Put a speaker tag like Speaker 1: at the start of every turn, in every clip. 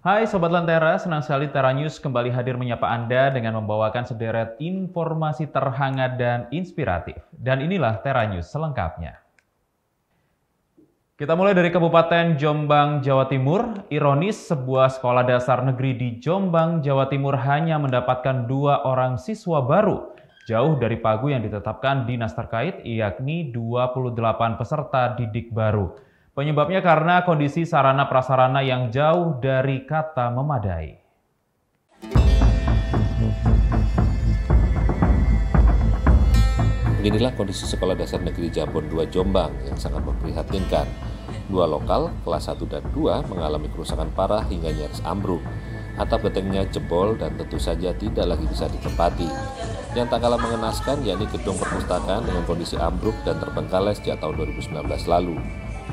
Speaker 1: Hai Sobat Lentera, senang sekali Tera News kembali hadir menyapa Anda dengan membawakan sederet informasi terhangat dan inspiratif. Dan inilah Tera News selengkapnya. Kita mulai dari Kabupaten Jombang, Jawa Timur. Ironis, sebuah sekolah dasar negeri di Jombang, Jawa Timur hanya mendapatkan 2 orang siswa baru. Jauh dari pagu yang ditetapkan dinas terkait, yakni 28 peserta didik baru. Penyebabnya karena kondisi sarana prasarana yang jauh dari kata memadai.
Speaker 2: Beginilah kondisi sekolah dasar negeri Jambon 2 Jombang yang sangat memprihatinkan. 2 lokal, kelas 1 dan 2 mengalami kerusakan parah hingga nyaris ambruk. Atap gentengnya jebol dan tentu saja tidak lagi bisa ditempati. Yang tak kalah mengenaskan yakni gedung perpustakaan dengan kondisi ambruk dan terbengkalai sejak tahun 2019 lalu.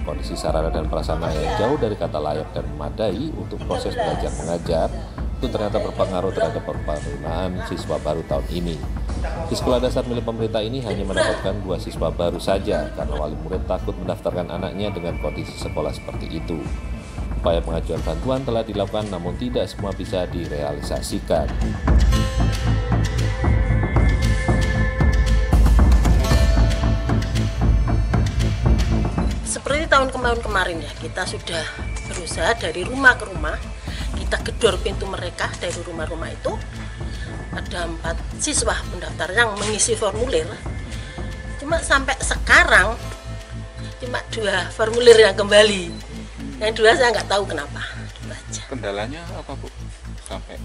Speaker 2: Kondisi sarana dan prasarana yang jauh dari kata layak dan memadai untuk proses belajar mengajar itu ternyata berpengaruh terhadap penerimaan siswa baru tahun ini. Di sekolah dasar milik pemerintah ini hanya mendapatkan 2 siswa baru saja karena wali murid takut mendaftarkan anaknya dengan kondisi sekolah seperti itu. Upaya pengajuan bantuan telah dilakukan namun tidak semua bisa direalisasikan.
Speaker 3: Seperti tahun kemarin ya, kita sudah berusaha dari rumah ke rumah, kita gedor pintu mereka dari rumah-rumah itu. Ada 4 siswa pendaftar yang mengisi formulir. Cuma sampai sekarang cuma 2 formulir yang kembali. Yang 2 saya nggak tahu kenapa.
Speaker 4: Kendalanya apa Bu?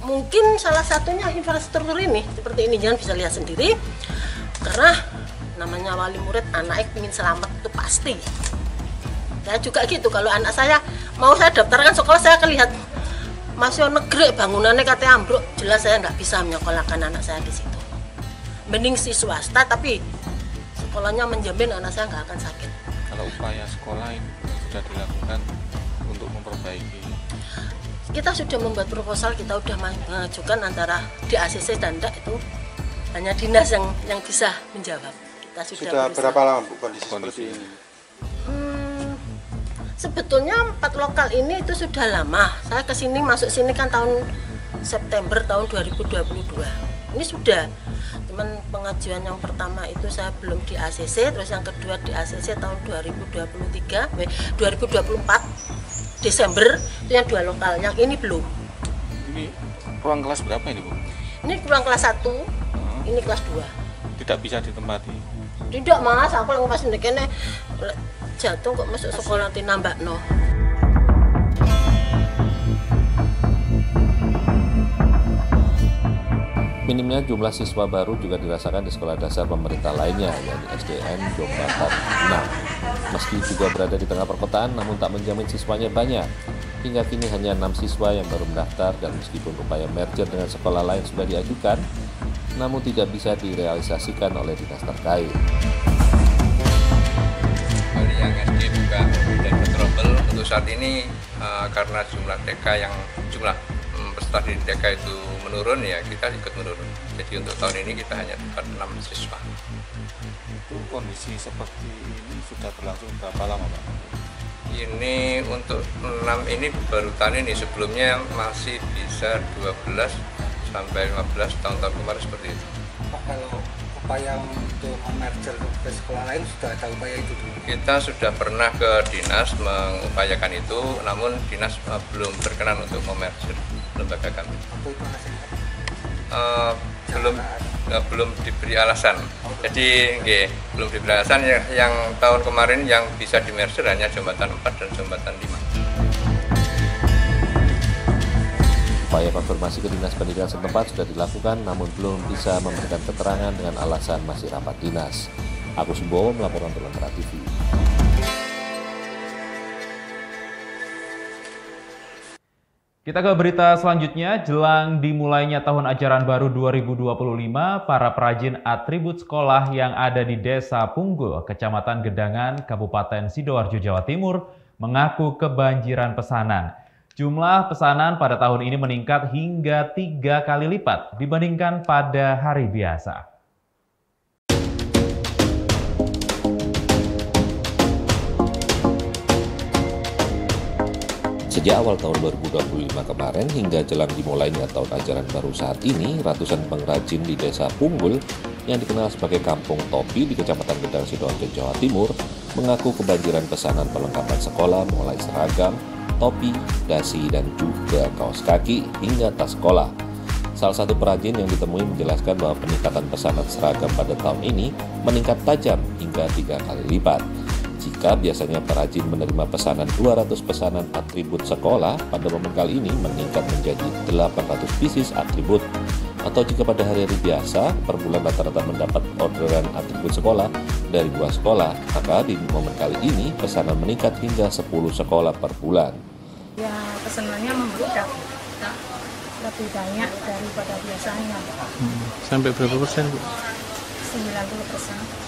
Speaker 3: Mungkin salah satunya infrastruktur ini, seperti ini jangan bisa lihat sendiri. Karena namanya wali murid, anaknya ingin selamat itu pasti. Saya juga gitu, kalau anak saya mau saya daftarkan sekolah, saya akan lihat masih negeri bangunannya katanya ambruk, jelas saya nggak bisa menyekolahkan anak saya di situ. Mending si swasta tapi sekolahnya menjamin anak saya nggak akan sakit.
Speaker 4: Kalau upaya sekolah ini sudah dilakukan untuk memperbaiki,
Speaker 3: kita sudah membuat proposal, kita sudah mengajukan antara DACC dan DAK, itu hanya dinas yang bisa menjawab. Kita
Speaker 5: sudah berapa lama Bu kondisi seperti ini?
Speaker 3: Sebetulnya 4 lokal ini itu sudah lama. Saya kesini masuk sini kan tahun September tahun 2022. Ini sudah. Cuman pengajuan yang pertama itu saya belum di ACC, terus yang kedua di ACC tahun 2024 Desember itu yang 2 lokal. Yang ini belum.
Speaker 4: Ini ruang kelas berapa ini Bu?
Speaker 3: Ini ruang kelas 1, ini kelas 2.
Speaker 4: Tidak bisa ditempati.
Speaker 3: Tidak Mas, aku yang pas ndekene jatuh kok masuk sekolah nanti nambah no.
Speaker 2: Minimnya jumlah siswa baru juga dirasakan di sekolah dasar pemerintah lainnya, yakni SDN Jombang 6. Meski juga berada di tengah perkotaan, namun tak menjamin siswanya banyak. Hingga kini hanya 6 siswa yang baru mendaftar dan meskipun upaya merger dengan sekolah lain sudah diajukan, namun tidak bisa direalisasikan oleh dinas terkait.
Speaker 6: Yang SD buka dan bergerombol untuk saat ini karena jumlah peserta di TK itu menurun, ya kita ikut menurun. Jadi untuk tahun ini kita hanya dapat 6 siswa.
Speaker 4: Itu kondisi seperti ini sudah berlangsung berapa lama Pak?
Speaker 6: Ini untuk 6 ini baru tahun ini, sebelumnya masih bisa 12 sampai 15 tahun-tahun kemarin seperti itu.
Speaker 7: Pak, kalau upaya untuk merger ke sekolah lain sudah ada upaya itu dulu?
Speaker 6: Kita sudah pernah ke dinas mengupayakan itu, namun dinas belum berkenan untuk memerger lembaga kami.
Speaker 7: Apa itu alasannya?
Speaker 6: Belum diberi alasan. Jadi belum diberi alasan. Yang tahun kemarin yang bisa dimerger hanya jembatan 4 dan jembatan 5.
Speaker 2: Upaya konfirmasi ke dinas pendidikan setempat sudah dilakukan namun belum bisa memberikan keterangan dengan alasan masih rapat dinas. Agus Bowo melaporkan untuk Lentera TV.
Speaker 1: Kita ke berita selanjutnya. Jelang dimulainya tahun ajaran baru 2025, para perajin atribut sekolah yang ada di Desa Punggul, Kecamatan Gedangan, Kabupaten Sidoarjo, Jawa Timur, mengaku kebanjiran pesanan. Jumlah pesanan pada tahun ini meningkat hingga 3 kali lipat dibandingkan pada hari biasa.
Speaker 2: Sejak awal tahun 2025 kemarin hingga jelang dimulainya tahun ajaran baru saat ini, ratusan pengrajin di Desa Punggul yang dikenal sebagai Kampung Topi di Kecamatan Gedang, Sidoarjo, Jawa Timur mengaku kebanjiran pesanan perlengkapan sekolah mulai seragam, topi, dasi, dan juga kaos kaki hingga tas sekolah. Salah satu perajin yang ditemui menjelaskan bahwa peningkatan pesanan seragam pada tahun ini meningkat tajam hingga 3 kali lipat. Jika biasanya perajin menerima pesanan 200 pesanan atribut sekolah, pada momen kali ini meningkat menjadi 800 pieces atribut. Atau jika pada hari-hari biasa, per bulan rata-rata mendapat orderan atribut sekolah dari 2 sekolah, maka di momen kali ini pesanan meningkat hingga 10 sekolah per bulan.
Speaker 8: Ya, pesanannya membludak, lebih banyak daripada biasanya.
Speaker 5: Sampai berapa persen, Bu?
Speaker 8: 90%.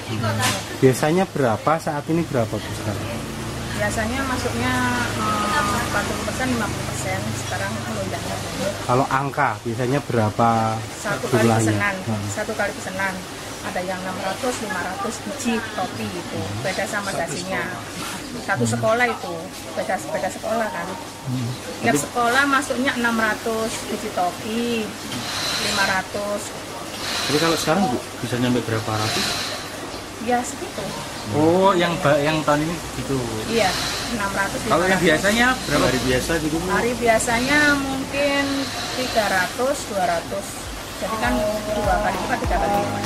Speaker 5: Biasanya berapa, saat ini berapa, Bu, sekarang?
Speaker 8: Biasanya masuknya 40%, 50%, sekarang melonjaknya.
Speaker 5: Kalau angka, biasanya berapa
Speaker 8: Satu kali
Speaker 5: jumlahnya?
Speaker 8: pesanan. Ada yang 600, 500 biji topi itu, beda sama dasinya. Satu sekolah itu, beda sekolah kan. Tiap sekolah masuknya 600 biji topi, 500.
Speaker 5: Jadi kalau sekarang, Bu, bisa nyampe berapa ratus?
Speaker 8: Ya segitu.
Speaker 5: Oh, yang tahun ini gitu.
Speaker 8: Iya, 600.
Speaker 5: Kalau yang biasanya berapa hari biasa gitu, Bu?
Speaker 8: Hari biasanya mungkin 300, 200. Jadi kan 2 kali lipat, 3 kali lipat.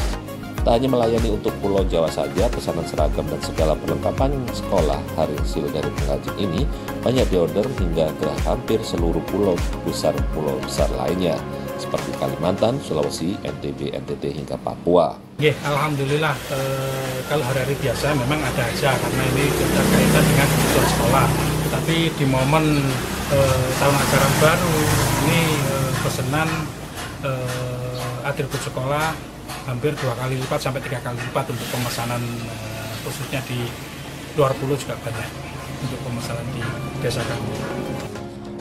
Speaker 2: Tak hanya melayani untuk Pulau Jawa saja, pesanan seragam dan segala perlengkapan sekolah hasil dari pengrajin ini banyak diorder hingga ke hampir seluruh pulau besar lainnya, seperti Kalimantan, Sulawesi, NTB, NTT, hingga Papua.
Speaker 9: Alhamdulillah, kalau hari-hari biasa memang ada aja karena ini berkaitan dengan kebutuhan sekolah. Tapi di momen tahun ajaran baru ini pesanan atribut sekolah hampir 2 kali lipat sampai 3 kali lipat untuk pemesanan, khususnya di luar pulau juga banyak untuk pemesanan di desa kami.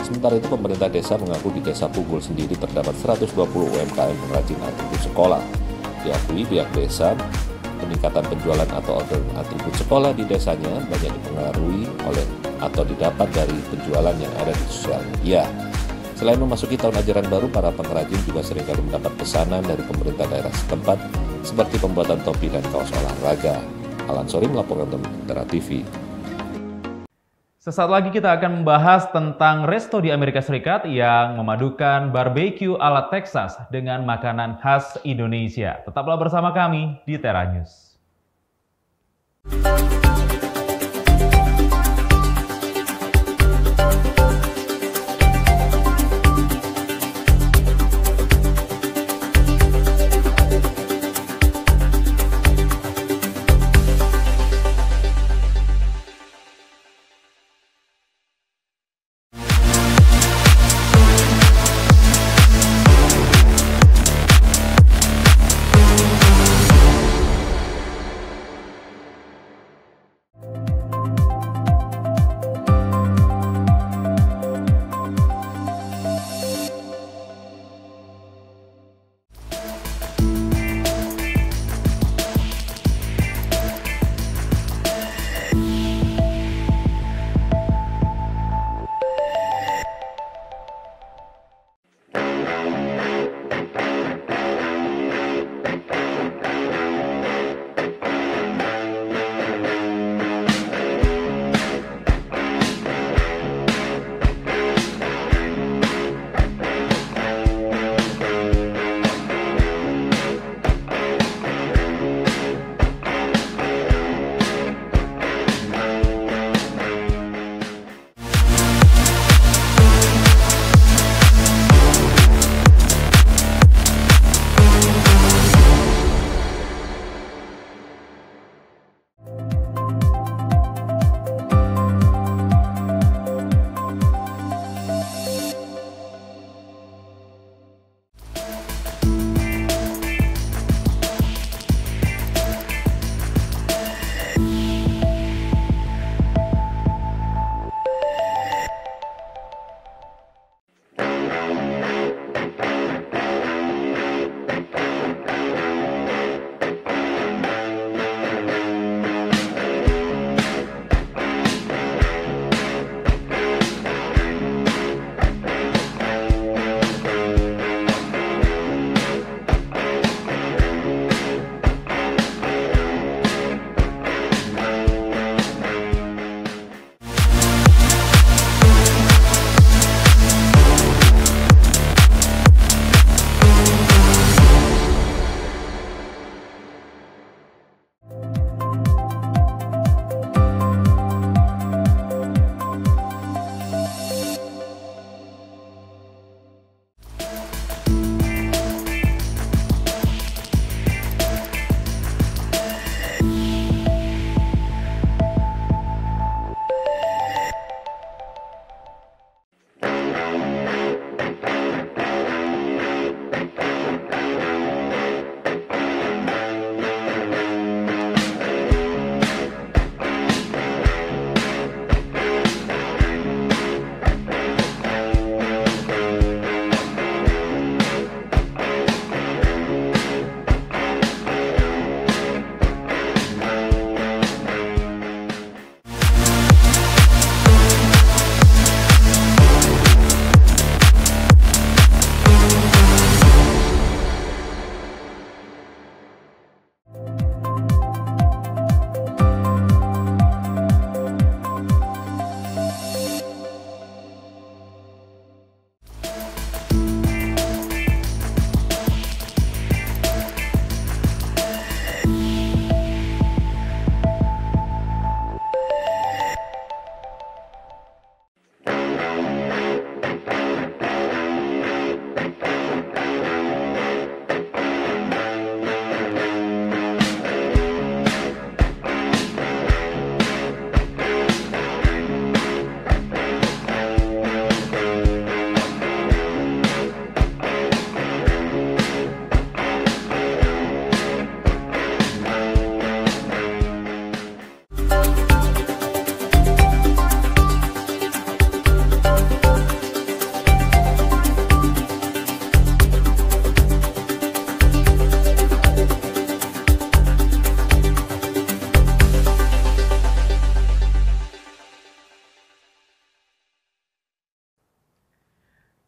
Speaker 2: Sementara itu pemerintah desa mengaku di Desa Punggul sendiri terdapat 120 UMKM pengrajin atribut sekolah. Diakui pihak desa, peningkatan penjualan atau order atribut sekolah di desanya banyak dipengaruhi oleh atau didapat dari penjualan yang ada di sosial media. Selain memasuki tahun ajaran baru, para pengrajin juga seringkali mendapat pesanan dari pemerintah daerah setempat seperti pembuatan topi dan kaos olahraga. Alan Sori melaporkan untuk Intera TV.
Speaker 1: Sesaat lagi kita akan membahas tentang resto di Amerika Serikat yang memadukan barbeque ala Texas dengan makanan khas Indonesia. Tetaplah bersama kami di Tera News.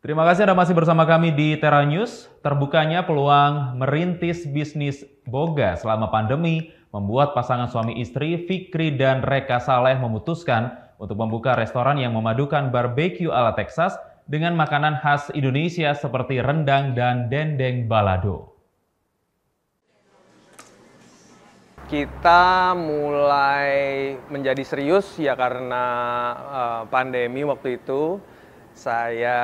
Speaker 1: Terima kasih Anda masih bersama kami di Tera News. Terbukanya peluang merintis bisnis boga selama pandemi membuat pasangan suami istri Fikri dan Reka Saleh memutuskan untuk membuka restoran yang memadukan barbeque ala Texas dengan makanan khas Indonesia seperti rendang dan dendeng balado.
Speaker 10: Kita mulai menjadi serius ya karena pandemi waktu itu. Saya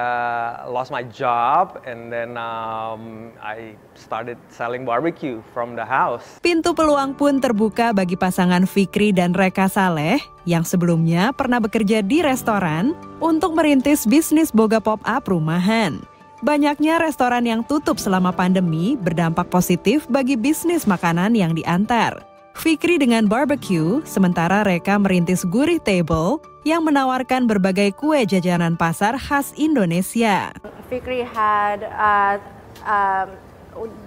Speaker 10: lost my job and then I started selling barbecue from the house.
Speaker 11: Pintu peluang pun terbuka bagi pasangan Fikri dan Reka Saleh yang sebelumnya pernah bekerja di restoran untuk merintis bisnis boga pop-up rumahan. Banyaknya restoran yang tutup selama pandemi berdampak positif bagi bisnis makanan yang diantar. Fikri dengan barbecue, sementara Reka merintis Gurih Table yang menawarkan berbagai kue jajanan pasar khas Indonesia.
Speaker 12: Fikri had,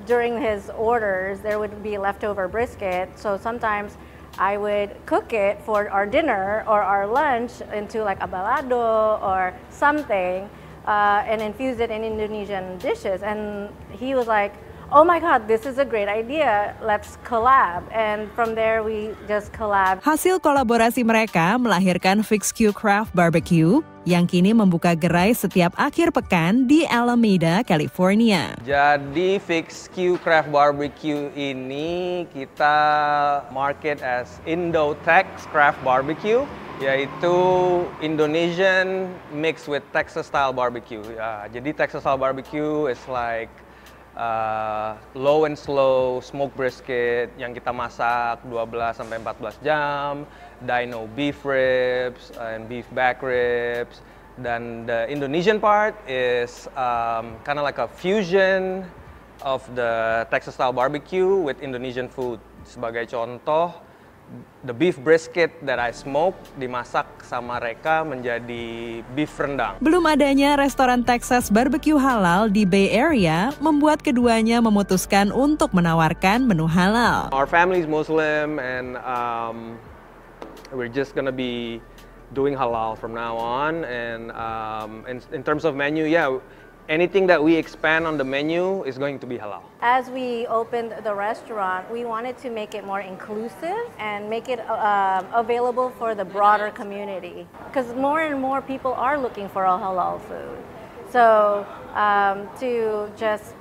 Speaker 12: during his orders, there would be leftover brisket, so sometimes I would cook it for our dinner or our lunch into like a balado or something and infuse it in Indonesian dishes. And he was like, "Oh my God, this is a great idea. Let's collab." And from there we just collab.
Speaker 11: Hasil kolaborasi mereka melahirkan Fix Q Craft Barbecue yang kini membuka gerai setiap akhir pekan di Alameda, California.
Speaker 10: Jadi Fix Q Craft Barbecue ini kita market as Indo-Tex Craft Barbecue, yaitu Indonesian mixed with Texas style barbecue. Ya, jadi Texas style barbecue is like low and slow smoked brisket yang kita masak 12 sampai 14 jam, dino beef ribs and beef back ribs, dan the Indonesian part is kind of like a fusion of the Texas style barbecue with Indonesian food. Sebagai contoh, the beef brisket that I smoke dimasak sama Reka menjadi beef rendang.
Speaker 11: Belum adanya restoran Texas barbecue halal di Bay Area membuat keduanya memutuskan untuk menawarkan menu halal.
Speaker 10: Our family is Muslim and we're just gonna be doing halal from now on. And in terms of menu, yeah, anything that we expand on the menu is going to be halal.
Speaker 12: As we opened the restaurant, we wanted to make it more inclusive and make it available for the broader community. Because more and more people are looking for a halal food. So to just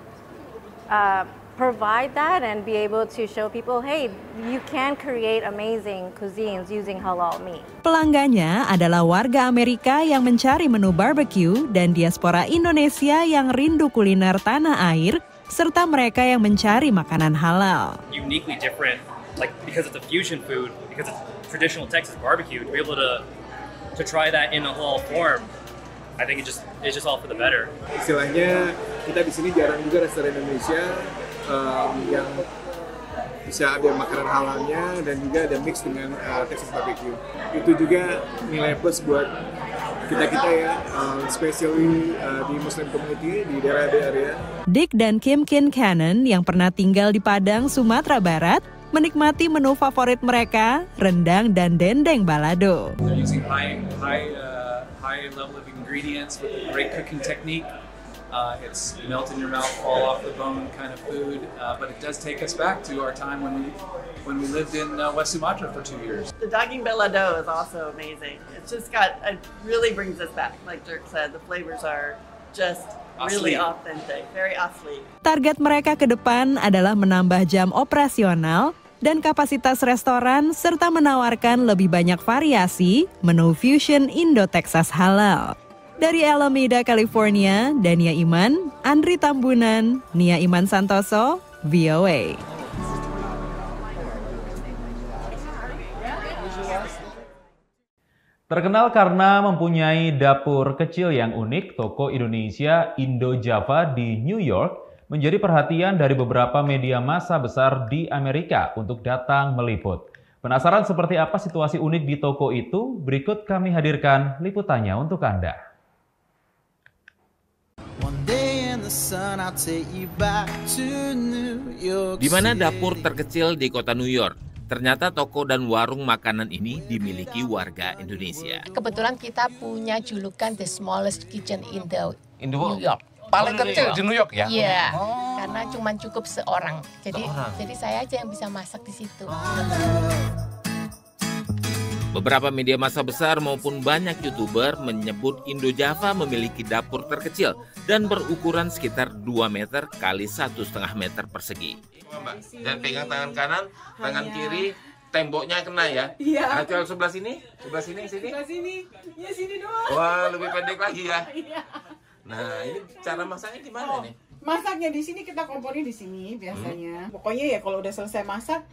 Speaker 12: provide that and be able to show people, hey, you can create amazing cuisines using halal meat.
Speaker 11: Pelanggannya adalah warga Amerika yang mencari menu barbecue dan diaspora Indonesia yang rindu kuliner tanah air, serta mereka yang mencari makanan halal.
Speaker 13: Uniquely different, like because it's a fusion food, because it's traditional Texas barbecue, to be able to try that in a halal form, I think it's just all for the better.
Speaker 14: Istilahnya kita di sini jarang juga restoran Indonesia yang bisa ada makanan halalnya dan juga ada mix dengan Texas barbecue. Itu juga nilai plus buat kita ya, especially di Muslim community di daerah Bay Area.
Speaker 11: Dick dan Kim Kincannon yang pernah tinggal di Padang, Sumatera Barat, menikmati menu favorit mereka, rendang dan dendeng balado.
Speaker 15: They're using high level of ingredients with a great cooking technique. It's melt in your mouth, fall off the bone kind of food, but it does take us back to our time when we lived in West Sumatra for 2 years.
Speaker 16: The daging balado is also amazing. It's just it really brings us back. Like Dirk said, the flavors are just really authentic, very asli.
Speaker 11: Target mereka ke depan adalah menambah jam operasional dan kapasitas restoran serta menawarkan lebih banyak variasi menu fusion Indo-Texas halal. Dari Alameda, California, Dania Iman, Andri Tambunan, Nia Iman Santoso, VOA.
Speaker 1: Terkenal karena mempunyai dapur kecil yang unik, toko Indonesia Indo Java di New York menjadi perhatian dari beberapa media massa besar di Amerika untuk datang meliput. Penasaran seperti apa situasi unik di toko itu? Berikut kami hadirkan liputannya untuk Anda.
Speaker 17: Di mana dapur terkecil di kota New York, ternyata toko dan warung makanan ini dimiliki warga Indonesia.
Speaker 18: Kebetulan kita punya julukan the smallest kitchen in the New York. Paling kecil di New York ya?
Speaker 19: Iya, karena cuma cukup seorang. Jadi saya aja yang bisa masak di situ.
Speaker 17: Beberapa media massa besar maupun banyak YouTuber menyebut Indo-Java memiliki dapur terkecil dan berukuran sekitar 2 meter kali 1,5 meter persegi.
Speaker 18: Dan pegang tangan kanan, tangan kiri, temboknya kena ya?
Speaker 20: Iya.
Speaker 18: Nah, kalau sebelah sini, sini.
Speaker 20: Sebelah sini, ya sini doang.
Speaker 18: Wah, lebih pendek lagi ya? Nah, ini cara masaknya gimana nih?
Speaker 20: Masaknya di sini, kita kompornya di sini biasanya. Pokoknya ya kalau udah selesai masak,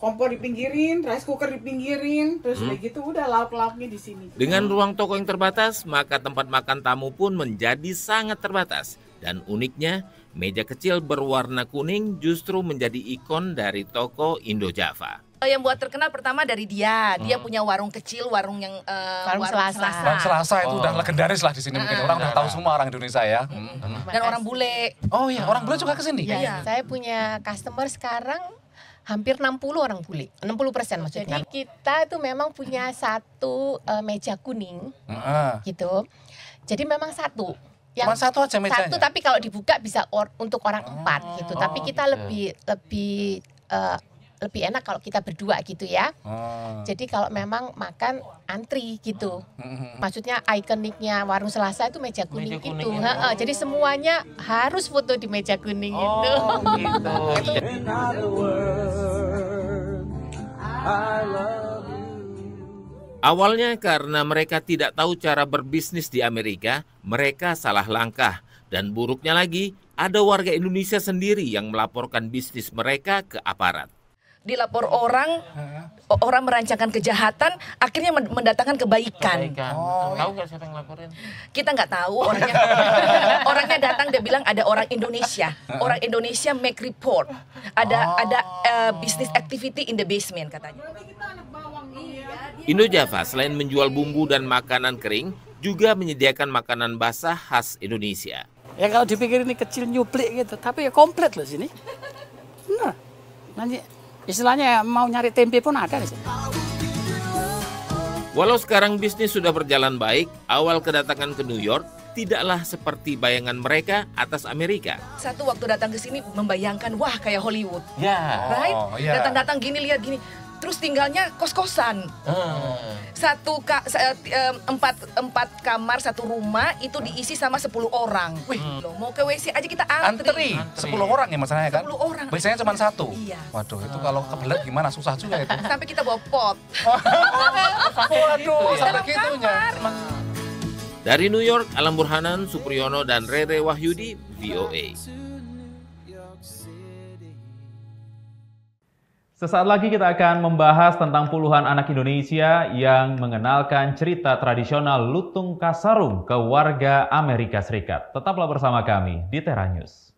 Speaker 20: kompor dipinggirin, rice cooker dipinggirin, terus kayak gitu udah lauk-lauknya di sini.
Speaker 17: Dengan ruang toko yang terbatas, maka tempat makan tamu pun menjadi sangat terbatas. Dan uniknya, meja kecil berwarna kuning justru menjadi ikon dari toko Indo-Java.
Speaker 21: Yang buat terkenal pertama dari dia punya warung kecil, warung yang
Speaker 19: warung Selasa.
Speaker 18: Warung Selasa itu udah legendaris lah di sini, mungkin orang udah tahu semua orang Indonesia ya.
Speaker 21: Dan orang bule.
Speaker 18: Oh iya, orang bule juga kesini?
Speaker 19: Iya. Saya punya customer sekarang hampir 60 orang bule, 60% maksudnya. Jadi kita itu memang punya satu meja kuning, gitu. Jadi memang satu.
Speaker 18: Cuma satu aja mejanya?
Speaker 19: Satu, tapi kalau dibuka bisa untuk orang 4 gitu. Tapi kita lebih enak kalau kita berdua gitu ya. Jadi kalau memang makan antri gitu. Maksudnya ikoniknya warung Selasa itu meja kuning itu. Jadi semuanya harus foto di meja kuning itu. Gitu.
Speaker 17: Awalnya karena mereka tidak tahu cara berbisnis di Amerika, mereka salah langkah. Dan buruknya lagi, ada warga Indonesia sendiri yang melaporkan bisnis mereka ke aparat.
Speaker 21: Dilapor orang merancangkan kejahatan, akhirnya mendatangkan kebaikan.
Speaker 18: Tahu nggak siapa yang laporin?
Speaker 21: Kita nggak tahu orangnya. Orangnya datang, dia bilang ada orang Indonesia. Orang Indonesia make report. Ada business activity in the basement katanya.
Speaker 17: Indo-Java selain menjual bumbu dan makanan kering, juga menyediakan makanan basah khas Indonesia.
Speaker 22: Ya kalau dipikir ini kecil nyuplik gitu, tapi ya komplit loh sini. Benar. Nanti istilahnya mau nyari tempe pun ada di sini.
Speaker 17: Walau sekarang bisnis sudah berjalan baik, awal kedatangan ke New York tidaklah seperti bayangan mereka atas Amerika.
Speaker 21: Satu waktu datang ke sini membayangkan, wah kayak Hollywood.
Speaker 17: Right?
Speaker 21: Datang-datang gini, lihat gini. Terus tinggalnya kos-kosan. Empat kamar, satu rumah itu diisi sama 10 orang. Wih, mau ke WC aja kita antri.
Speaker 18: 10 orang ya masalahnya kan?
Speaker 21: 10 orang.
Speaker 18: Biasanya cuma 1.
Speaker 21: Iya.
Speaker 18: Waduh, itu kalau kebelet gimana? Susah juga itu.
Speaker 21: Sampai kita bawa pot.
Speaker 18: Waduh, sampai gitunya.
Speaker 17: Dari New York, Alam Burhanan, Supriyono, dan Rere Wahyudi, VOA.
Speaker 1: Sesaat lagi kita akan membahas tentang puluhan anak Indonesia yang mengenalkan cerita tradisional lutung kasarung ke warga Amerika Serikat. Tetaplah bersama kami di Tera News.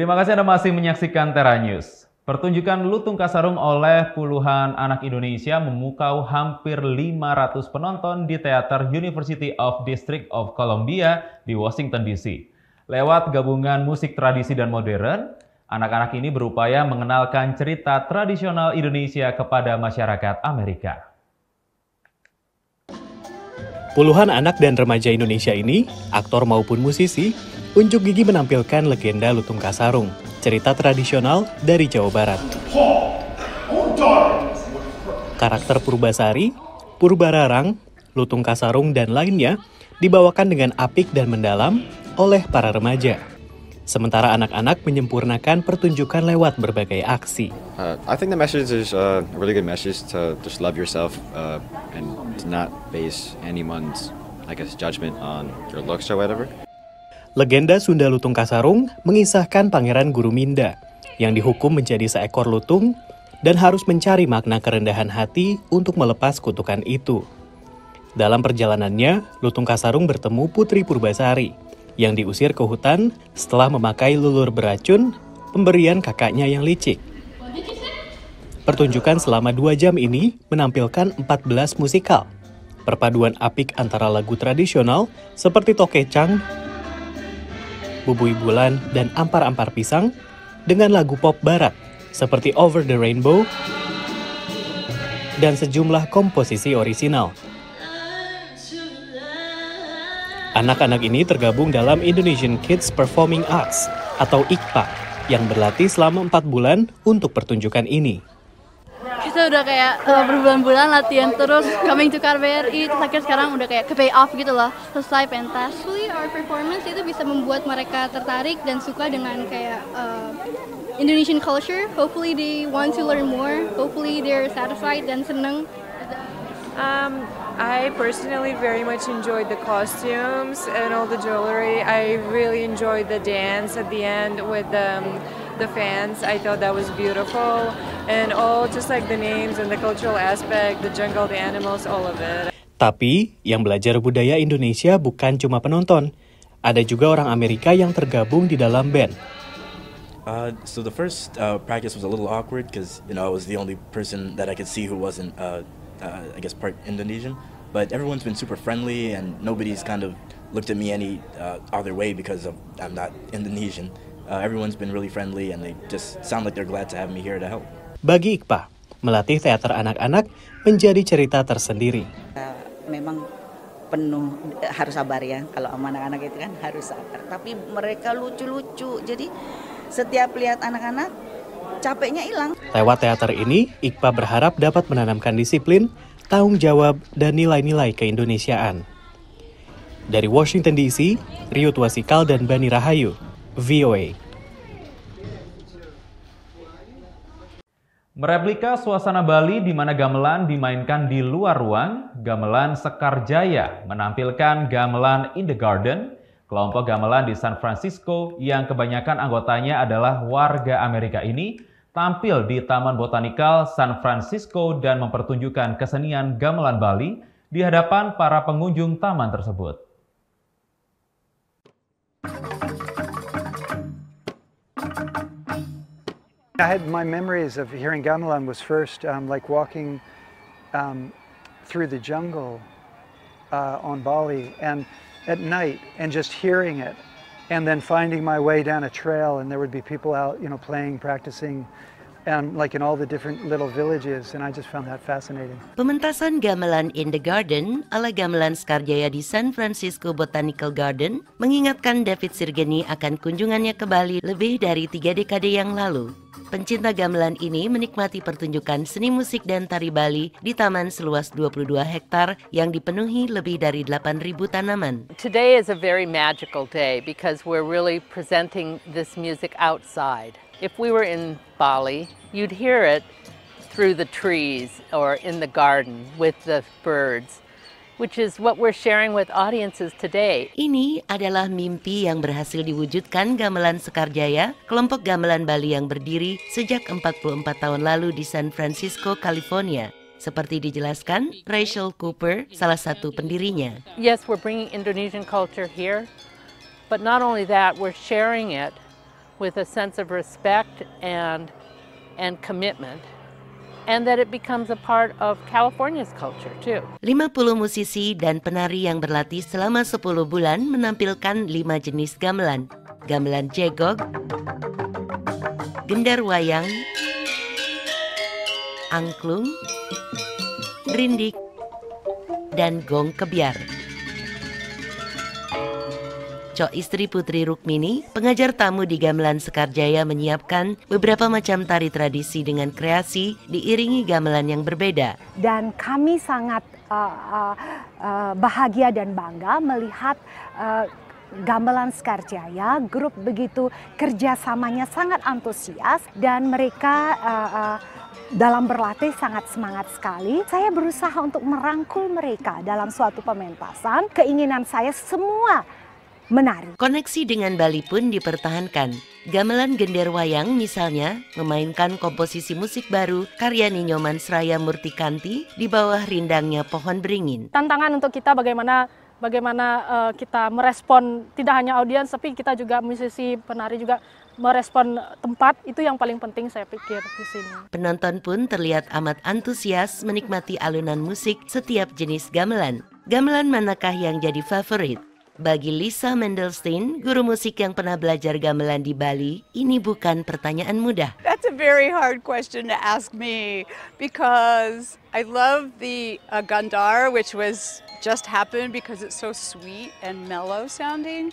Speaker 1: Terima kasih Anda masih menyaksikan Tera News. Pertunjukan Lutung Kasarung oleh puluhan anak Indonesia memukau hampir 500 penonton di Teater University of District of Columbia di Washington DC. Lewat gabungan musik tradisi dan modern, anak-anak ini berupaya mengenalkan cerita tradisional Indonesia kepada masyarakat Amerika.
Speaker 3: Puluhan anak dan remaja Indonesia ini, aktor maupun musisi, unjuk gigi menampilkan legenda Lutung Kasarung, cerita tradisional dari Jawa Barat. Karakter Purbasari, Purbararang, Lutung Kasarung, dan lainnya dibawakan dengan apik dan mendalam oleh para remaja. Sementara anak-anak menyempurnakan pertunjukan lewat berbagai aksi.
Speaker 4: I think the message is a really good message to just love yourself and to not base anyone's, judgment on your looks or whatever.
Speaker 3: Legenda Sunda Lutung Kasarung mengisahkan Pangeran Guruminda yang dihukum menjadi seekor lutung dan harus mencari makna kerendahan hati untuk melepas kutukan itu. Dalam perjalanannya, Lutung Kasarung bertemu Putri Purbasari yang diusir ke hutan setelah memakai lulur beracun pemberian kakaknya yang licik. Pertunjukan selama 2 jam ini menampilkan 14 musikal. Perpaduan apik antara lagu tradisional seperti Tokecang, Bubui Bulan, dan Ampar-Ampar Pisang dengan lagu pop barat seperti Over the Rainbow dan sejumlah komposisi orisinal. Anak-anak ini tergabung dalam Indonesian Kids Performing Arts atau IKPA yang berlatih selama 4 bulan untuk pertunjukan ini.
Speaker 23: Kita udah kayak berbulan-bulan latihan terus coming to KBRI, terus akhirnya sekarang udah kayak ke pay off gitu loh, selesai pentas. Actually our performance itu bisa membuat mereka tertarik dan suka dengan kayak Indonesian culture. Hopefully they want to learn more, hopefully they're satisfied dan seneng.
Speaker 24: I personally very much enjoyed the costumes and all the jewelry. I really enjoyed the dance at the end with the fans. I thought that was beautiful, and all just like the names and the cultural aspect, the jungle, the animals, all of it.
Speaker 3: Tapi, yang belajar budaya Indonesia bukan cuma penonton. Ada juga orang Amerika yang tergabung di dalam band.
Speaker 25: So the first practice was a little awkward because I was the only person that I could see who wasn't part Indonesian. But everyone's been super friendly and nobody's kind of looked at me any other way because I'm not Indonesian. Everyone's been really friendly and they just sound like they're glad to have me here to help.
Speaker 3: Bagi IKPA, melatih teater anak-anak menjadi cerita tersendiri.
Speaker 26: Memang penuh, harus sabar ya. Kalau sama anak-anak itu kan harus sabar. Tapi mereka lucu-lucu. Jadi setiap lihat anak-anak, capeknya hilang.
Speaker 3: Lewat teater ini, IKPA berharap dapat menanamkan disiplin, tanggung jawab, dan nilai-nilai keindonesiaan. Dari Washington DC, Rio Twasikal dan Bani Rahayu, VOA.
Speaker 1: Mereplika suasana Bali di mana gamelan dimainkan di luar ruang, Gamelan Sekar Jaya menampilkan gamelan in the garden, kelompok gamelan di San Francisco yang kebanyakan anggotanya adalah warga Amerika ini tampil di Taman Botanikal San Francisco dan mempertunjukkan kesenian gamelan Bali di hadapan para pengunjung taman tersebut.
Speaker 27: My memories of hearing gamelan was first like walking through the jungle on Bali and at night and just hearing it. And then finding my way down a trail, and there would be people out, playing, practicing, and like in all the different little villages, and I just found that fascinating.
Speaker 28: Pementasan gamelan in the garden ala gamelan Sekar Jaya di San Francisco Botanical Garden mengingatkan David Sirgeni akan kunjungannya ke Bali lebih dari 3 dekade yang lalu. Pencinta gamelan ini menikmati pertunjukan seni musik dan tari Bali di taman seluas 22 hektar yang dipenuhi lebih dari 8.000 tanaman.
Speaker 29: Today is a very magical day because we're really presenting this music outside. If we were in Bali, you'd hear it through the trees or in the garden with the birds, which is what we're sharing with audiences today.
Speaker 28: Ini adalah mimpi yang berhasil diwujudkan Gamelan Sekar Jaya, kelompok gamelan Bali yang berdiri sejak 44 tahun lalu di San Francisco, California. Seperti dijelaskan Rachel Cooper, salah satu pendirinya.
Speaker 29: Yes, we're bringing Indonesian culture here, but not only that, we're sharing it with a sense of respect and commitment, and that it becomes a part of California's culture too.
Speaker 28: 50 musisi dan penari yang berlatih selama 10 bulan menampilkan 5 jenis gamelan. Gamelan jegog, gendar wayang, angklung, rindik, dan gong kebiar. Cok istri Putri Rukmini, pengajar tamu di Gamelan Sekarjaya menyiapkan beberapa macam tari tradisi dengan kreasi diiringi gamelan yang berbeda.
Speaker 2: Dan kami sangat bahagia dan bangga melihat Gamelan Sekarjaya, grup begitu kerjasamanya sangat antusias dan mereka dalam berlatih sangat semangat sekali. Saya berusaha untuk merangkul mereka dalam suatu pementasan. Keinginan saya semua menari.
Speaker 28: Koneksi dengan Bali pun dipertahankan. Gamelan Gender Wayang misalnya memainkan komposisi musik baru karya Ninyoman Sraya Murtikanti di bawah rindangnya pohon beringin.
Speaker 5: Tantangan untuk kita bagaimana kita merespon tidak hanya audiens tapi kita juga musisi penari juga merespon tempat, itu yang paling penting saya pikir di sini.
Speaker 28: Penonton pun terlihat amat antusias menikmati alunan musik setiap jenis gamelan. Gamelan manakah yang jadi favorit? Bagi Lisa Mendelstein, guru musik yang pernah belajar gamelan di Bali, ini bukan pertanyaan mudah.
Speaker 6: That's a very hard question to ask me because I love the Gandhar, which was just happened because it's so sweet and mellow sounding.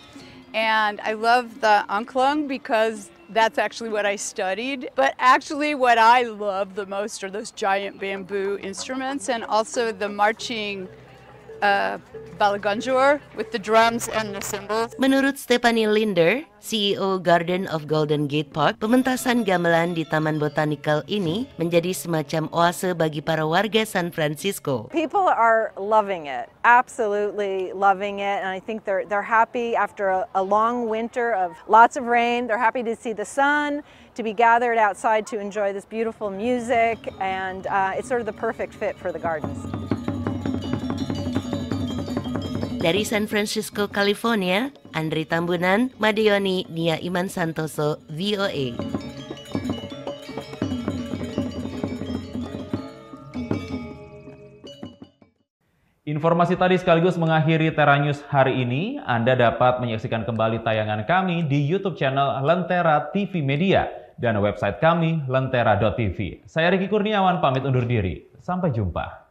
Speaker 6: And I love the angklung because that's actually what I studied. But actually what I love the most are those giant bamboo instruments and also the marching balaganjur with the drums and the cymbals.
Speaker 28: Menurut Stephanie Linder, CEO Garden of Golden Gate Park, pementasan gamelan di Taman Botanical ini menjadi semacam oase bagi para warga San Francisco.
Speaker 7: People are loving it, absolutely loving it, and I think they're happy after a long winter of lots of rain. They're happy to see the sun, to be gathered outside to enjoy this beautiful music, and it's sort of the perfect fit for the gardens.
Speaker 28: Dari San Francisco, California, Andri Tambunan, Madioni, Nia Iman Santoso, VOA.
Speaker 1: Informasi tadi sekaligus mengakhiri Tera News hari ini. Anda dapat menyaksikan kembali tayangan kami di YouTube channel Lentera TV Media dan website kami lentera.tv. Saya Riki Kurniawan pamit undur diri. Sampai jumpa.